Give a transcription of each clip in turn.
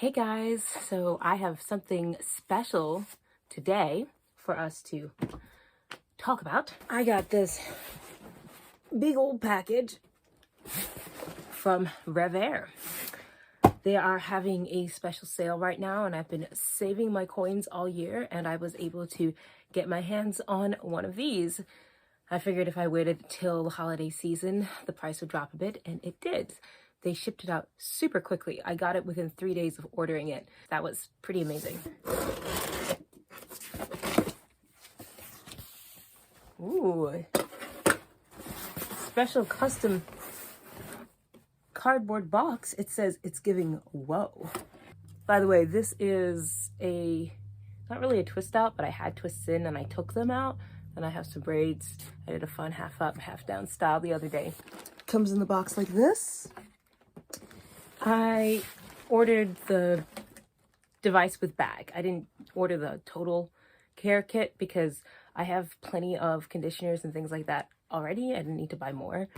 Hey guys, so I have something special today for us to talk about. I got this big old package from RevAir. They are having a special sale right now, and I've been saving my coins all year, and I was able to get my hands on one of these. I figured if I waited till the holiday season, the price would drop a bit, and it did. They shipped it out super quickly. I got it within 3 days of ordering it. That was pretty amazing. Ooh. Special custom cardboard box. It says it's giving whoa. By the way, this is not really a twist out, but I had twists in and I took them out. And I have some braids. I did a fun half up, half down style the other day. Comes in the box like this. I ordered the device with bag. I didn't order the total care kit because I have plenty of conditioners and things like that already. I didn't need to buy more.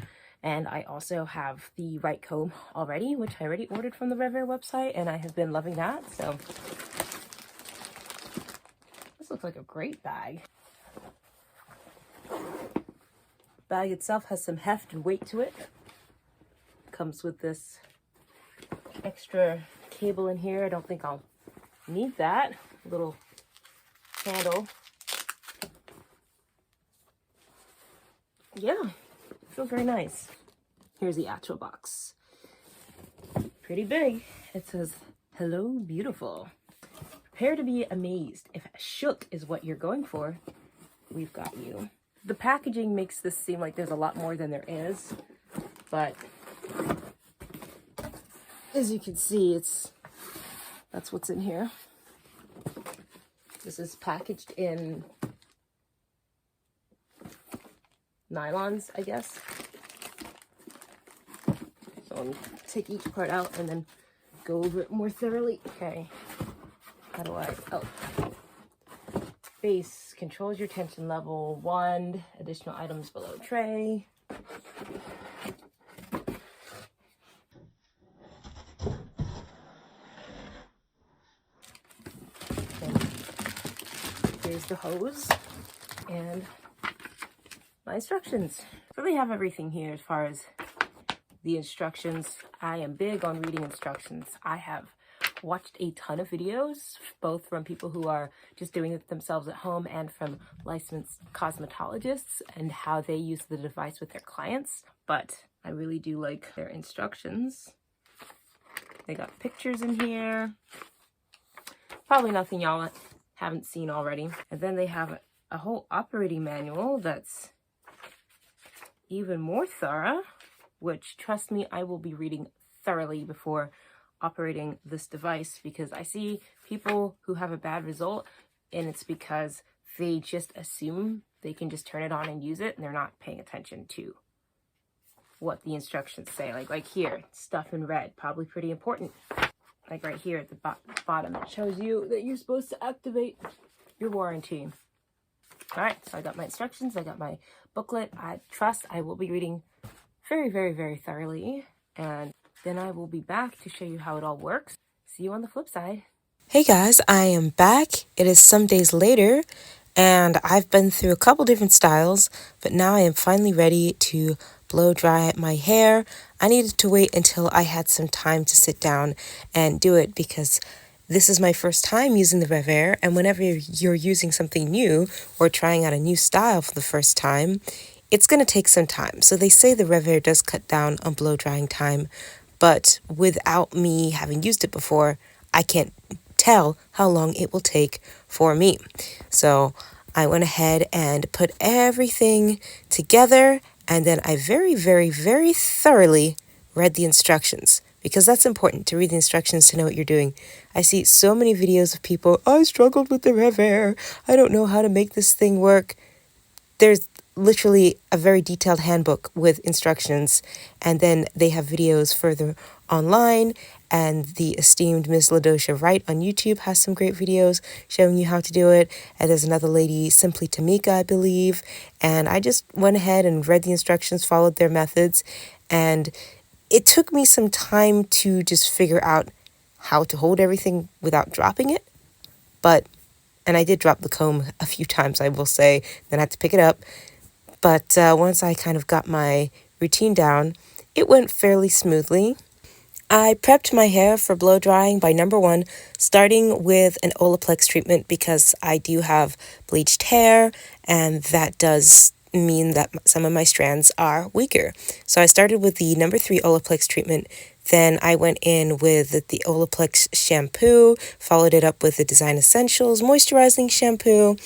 And I also have the right comb already, which I already ordered from the RevAir website, and I have been loving that. So this looks like a great bag. Bag itself has some heft and weight to it. Comes with this extra cable in here. I don't think I'll need that. Little handle. Yeah, feels very nice. Here's the actual box. Pretty big. It says, "Hello, beautiful. Prepare to be amazed. If shook is what you're going for, we've got you." The packaging makes this seem like there's a lot more than there is, but as you can see, that's what's in here. This is packaged in nylons, I guess. So I'll take each part out and then go over it more thoroughly. Okay, how do I, base controls your tension level, wand, additional items below tray. Here's the hose and my instructions. Really have everything here as far as the instructions. I am big on reading instructions. I have watched a ton of videos, both from people who are just doing it themselves at home and from licensed cosmetologists and how they use the device with their clients. But I really do like their instructions. They got pictures in here. Probably nothing y'all haven't seen already. And then they have a whole operating manual that's even more thorough, which, trust me, I will be reading thoroughly before operating this device, because I see people who have a bad result and it's because they just assume they can just turn it on and use it, and they're not paying attention to what the instructions say. Like here, stuff in red, probably pretty important. Like right here at the bottom, it shows you that you're supposed to activate your warranty. All right, so I got my instructions, I got my booklet. I trust I will be reading very, very, very thoroughly, and then I will be back to show you how it all works. See you on the flip side. Hey guys, I am back. It is some days later, and I've been through a couple different styles, but now I am finally ready to blow dry my hair. I needed to wait until I had some time to sit down and do it, because this is my first time using the RevAir, and whenever you're using something new or trying out a new style for the first time, it's going to take some time. So they say the RevAir does cut down on blow drying time, but without me having used it before, I can't tell how long it will take for me. So I went ahead and put everything together, and then I very, very, very thoroughly read the instructions, because that's important to read the instructions to know what you're doing. I see so many videos of people, "I struggled with the RevAir. I don't know how to make this thing work." There's literally a very detailed handbook with instructions, and then they have videos further online, and the esteemed Miss LaDosha Wright on YouTube has some great videos showing you how to do it, and there's another lady, Simply Tamika, I believe, and I just went ahead and read the instructions, followed their methods, and it took me some time to just figure out how to hold everything without dropping it. And I did drop the comb a few times, I will say, then I had to pick it up. But once I kind of got my routine down, it went fairly smoothly. I prepped my hair for blow drying by number one, starting with an Olaplex treatment because I do have bleached hair, and that does mean that some of my strands are weaker. So I started with the number 3 Olaplex treatment. Then I went in with the Olaplex shampoo, followed it up with the Design Essentials moisturizing shampoo,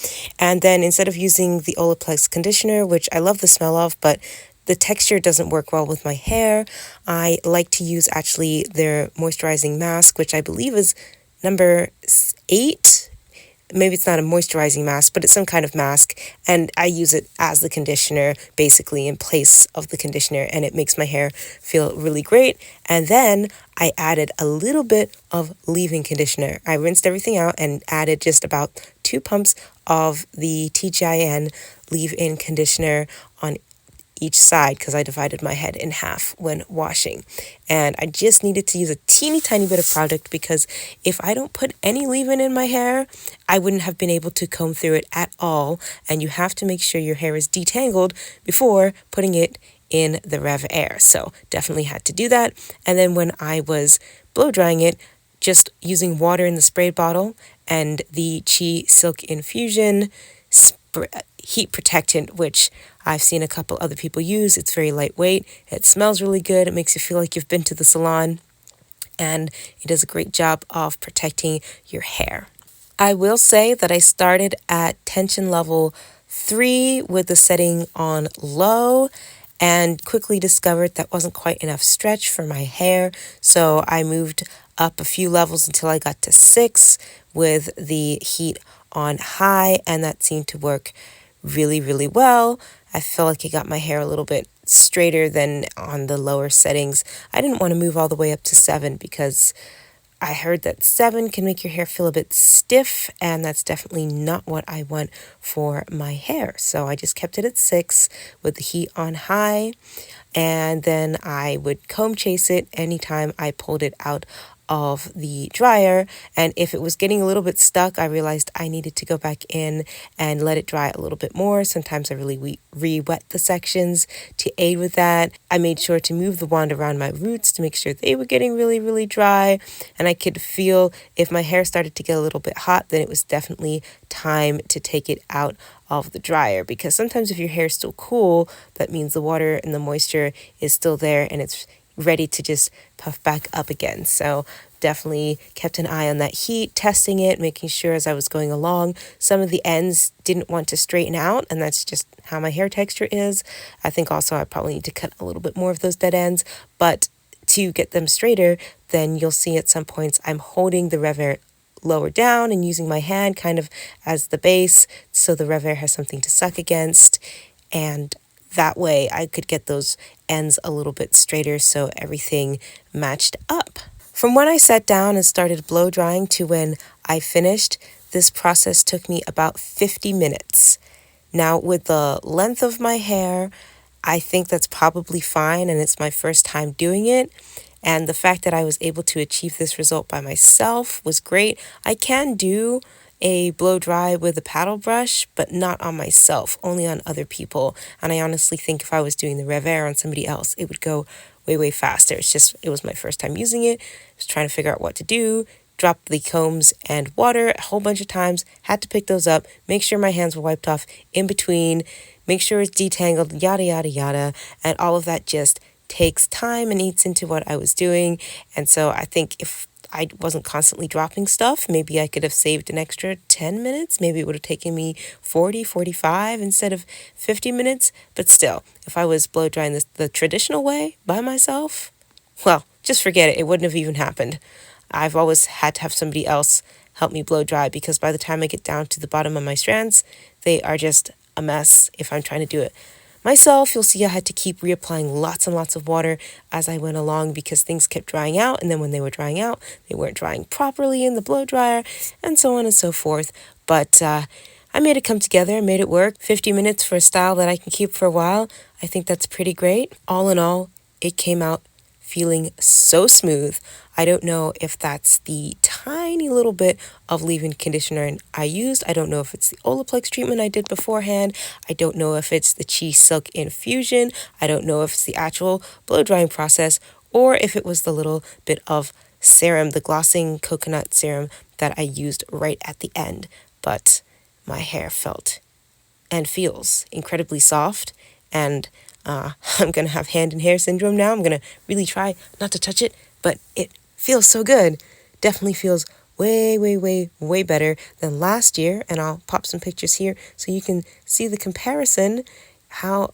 and then instead of using the Olaplex conditioner, which I love the smell of, but the texture doesn't work well with my hair, I like to use actually their moisturizing mask, which I believe is number 8. Maybe it's not a moisturizing mask, but it's some kind of mask, and I use it as the conditioner, basically in place of the conditioner, and it makes my hair feel really great. And then I added a little bit of leave-in conditioner. I rinsed everything out and added just about 2 pumps of the TGIN leave-in conditioner on each side because I divided my head in half when washing. And I just needed to use a teeny tiny bit of product because if I don't put any leave-in in my hair, I wouldn't have been able to comb through it at all. And you have to make sure your hair is detangled before putting it in the RevAir. So definitely had to do that. And then when I was blow drying it, just using water in the spray bottle and the Chi Silk Infusion heat protectant, which I've seen a couple other people use. It's very lightweight. It smells really good. It makes you feel like you've been to the salon, and it does a great job of protecting your hair. I will say that I started at tension level 3 with the setting on low and quickly discovered that wasn't quite enough stretch for my hair. So I moved up a few levels until I got to 6 with the heat on high, and that seemed to work really, really well. I feel like it got my hair a little bit straighter than on the lower settings. I didn't want to move all the way up to 7 because I heard that 7 can make your hair feel a bit stiff, and that's definitely not what I want for my hair. So I just kept it at 6 with the heat on high, and then I would comb chase it anytime I pulled it out of the dryer. And if it was getting a little bit stuck, I realized I needed to go back in and let it dry a little bit more. Sometimes I really re-wet the sections to aid with that. I made sure to move the wand around my roots to make sure they were getting really, really dry. And I could feel if my hair started to get a little bit hot, then it was definitely time to take it out of the dryer, because sometimes if your hair is still cool, that means the water and the moisture is still there and it's ready to just puff back up again. So definitely kept an eye on that heat, testing it, making sure as I was going along. Some of the ends didn't want to straighten out, and that's just how my hair texture is. I think also I probably need to cut a little bit more of those dead ends, but to get them straighter, then you'll see at some points I'm holding the RevAir lower down and using my hand kind of as the base so the RevAir has something to suck against, and that way I could get those ends a little bit straighter so everything matched up. From when I sat down and started blow drying to when I finished, this process took me about 50 minutes. Now, with the length of my hair, I think that's probably fine, and it's my first time doing it. And the fact that I was able to achieve this result by myself was great. I can do a blow dry with a paddle brush, but not on myself, only on other people. And I honestly think if I was doing the RevAir on somebody else, it would go way, way faster. It was my first time using it. I was trying to figure out what to do. Dropped the combs and water a whole bunch of times, had to pick those up, make sure my hands were wiped off in between, make sure it's detangled, yada, yada, yada. And all of that just takes time and eats into what I was doing. And so I think if I wasn't constantly dropping stuff, maybe I could have saved an extra 10 minutes. Maybe it would have taken me 40, 45 instead of 50 minutes. But still, if I was blow drying this the traditional way by myself, well, just forget it. It wouldn't have even happened. I've always had to have somebody else help me blow dry, because by the time I get down to the bottom of my strands, they are just a mess if I'm trying to do it myself. You'll see I had to keep reapplying lots and lots of water as I went along because things kept drying out, and then when they were drying out, they weren't drying properly in the blow dryer, and so on and so forth. But I made it come together, made it work. 50 minutes for a style that I can keep for a while. I think that's pretty great. All in all, it came out feeling so smooth. I don't know if that's the tiny little bit of leave-in conditioner I used. I don't know if it's the Olaplex treatment I did beforehand. I don't know if it's the Chi Silk infusion. I don't know if it's the actual blow drying process, or if it was the little bit of serum, the glossing coconut serum that I used right at the end. But my hair felt and feels incredibly soft, and I'm gonna have hand and hair syndrome now. I'm gonna really try not to touch it, but it feels so good. Definitely feels way, way, way, way better than last year, and I'll pop some pictures here so you can see the comparison, how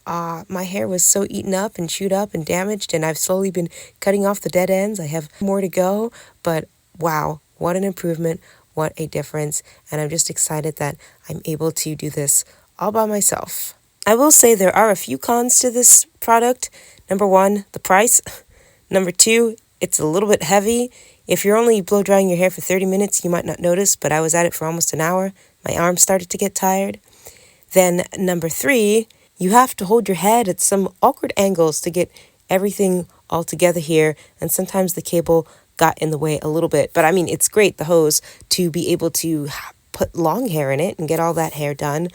my hair was so eaten up and chewed up and damaged, and I've slowly been cutting off the dead ends. I have more to go, but wow, what an improvement, what a difference, and I'm just excited that I'm able to do this all by myself. I will say there are a few cons to this product. Number one, the price. Number two, it's a little bit heavy. If you're only blow drying your hair for 30 minutes, you might not notice, but I was at it for almost an hour. My arms started to get tired. Then number three, you have to hold your head at some awkward angles to get everything all together here, and sometimes the cable got in the way a little bit. But I mean, it's great, the hose, to be able to put long hair in it and get all that hair done.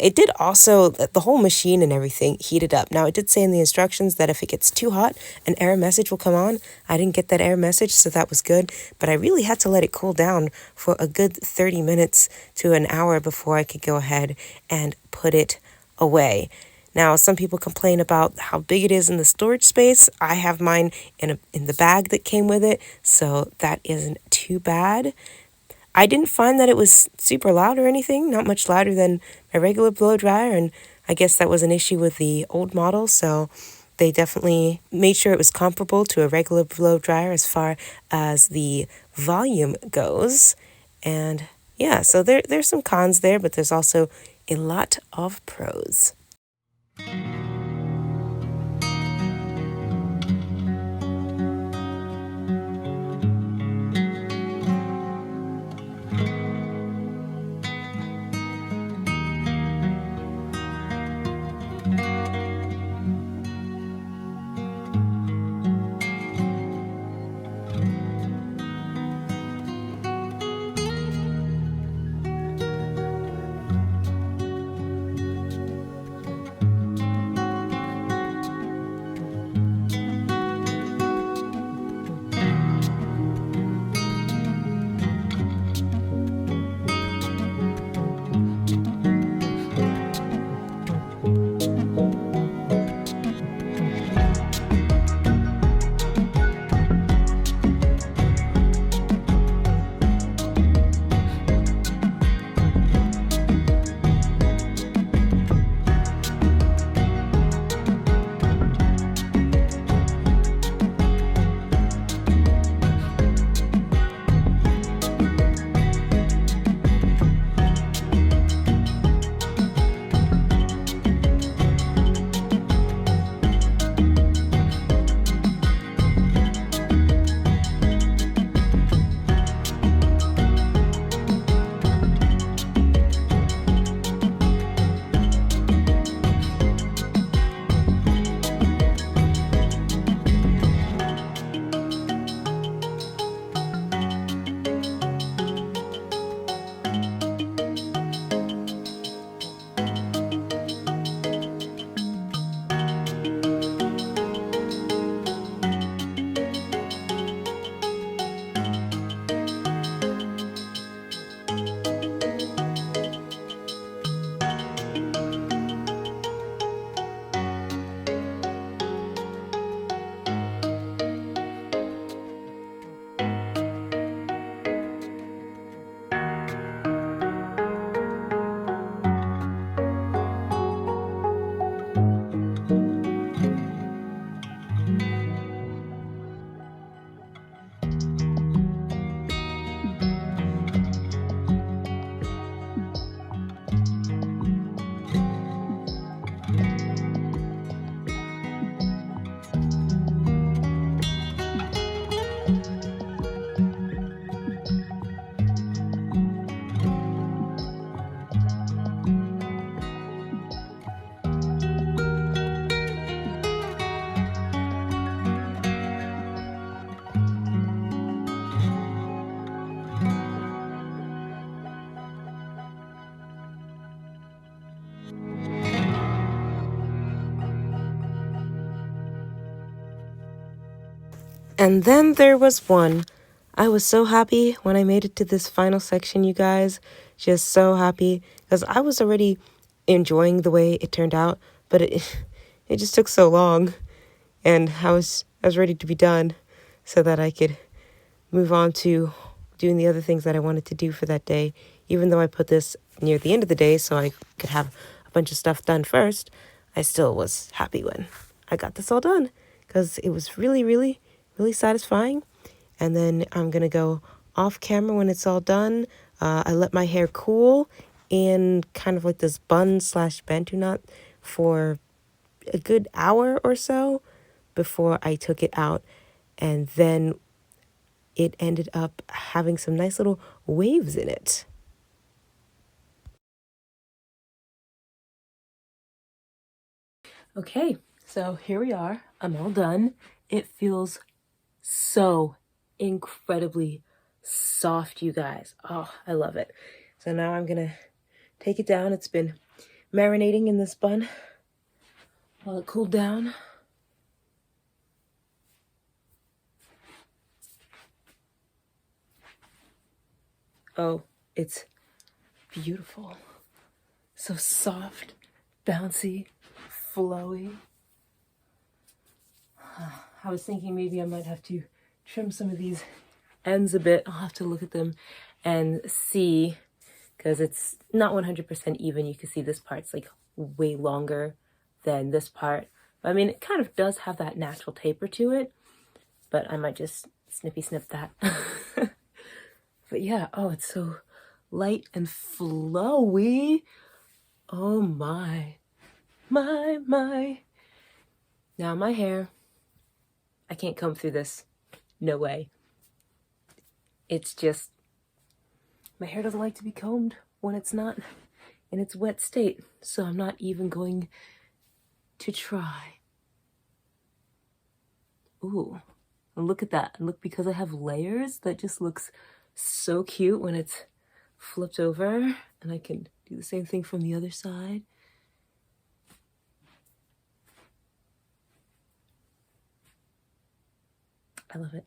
It did also, the whole machine and everything heated up. Now, it did say in the instructions that if it gets too hot, an error message will come on. I didn't get that error message, so that was good. But I really had to let it cool down for a good 30 minutes to an hour before I could go ahead and put it away. Now, some people complain about how big it is in the storage space. I have mine in the bag that came with it, so that isn't too bad. I didn't find that it was super loud or anything, not much louder than my regular blow dryer, and I guess that was an issue with the old model, so they definitely made sure it was comparable to a regular blow dryer as far as the volume goes. And yeah, so there's some cons there, but there's also a lot of pros. And then there was one. I was so happy when I made it to this final section, you guys. Just so happy because I was already enjoying the way it turned out, but it just took so long, and I was ready to be done so that I could move on to doing the other things that I wanted to do for that day. Even though I put this near the end of the day so I could have a bunch of stuff done first, I still was happy when I got this all done because it was really, really, really satisfying. And then I'm going to go off camera when it's all done. I let my hair cool in kind of like this bun / bantu knot for a good hour or so before I took it out. And then it ended up having some nice little waves in it. Okay, so here we are. I'm all done. It feels so incredibly soft, you guys. Oh, I love it. So now I'm gonna take it down. It's been marinating in this bun while it cooled down. Oh, it's beautiful. So soft, bouncy, flowy. I was thinking maybe I might have to trim some of these ends a bit. I'll have to look at them and see, because it's not 100% even. You can see this part's like way longer than this part. I mean, it kind of does have that natural taper to it, but I might just snippy snip that. But yeah, oh, it's so light and flowy. Oh my, my. Now my hair, I can't comb through this. No way. It's just, my hair doesn't like to be combed when it's not in its wet state. So I'm not even going to try. Ooh, and look at that. And look, because I have layers, that just looks so cute when it's flipped over. And I can do the same thing from the other side. I love it.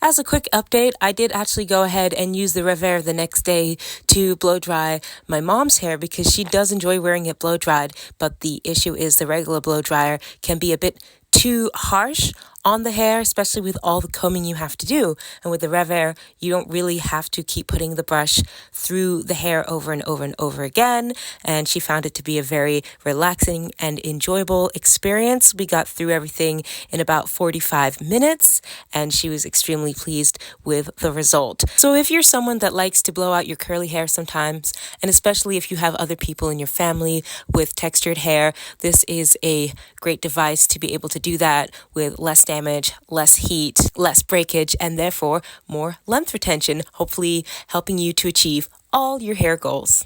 As a quick update, I did actually go ahead and use the RevAir the next day to blow dry my mom's hair because she does enjoy wearing it blow dried, but the issue is the regular blow dryer can be a bit too harsh on the hair, especially with all the combing you have to do. And with the RevAir, you don't really have to keep putting the brush through the hair over and over and over again. And she found it to be a very relaxing and enjoyable experience. We got through everything in about 45 minutes, and she was extremely pleased with the result. So if you're someone that likes to blow out your curly hair sometimes, and especially if you have other people in your family with textured hair, this is a great device to be able to do that with less damage, less heat, less breakage, and therefore more length retention, hopefully helping you to achieve all your hair goals.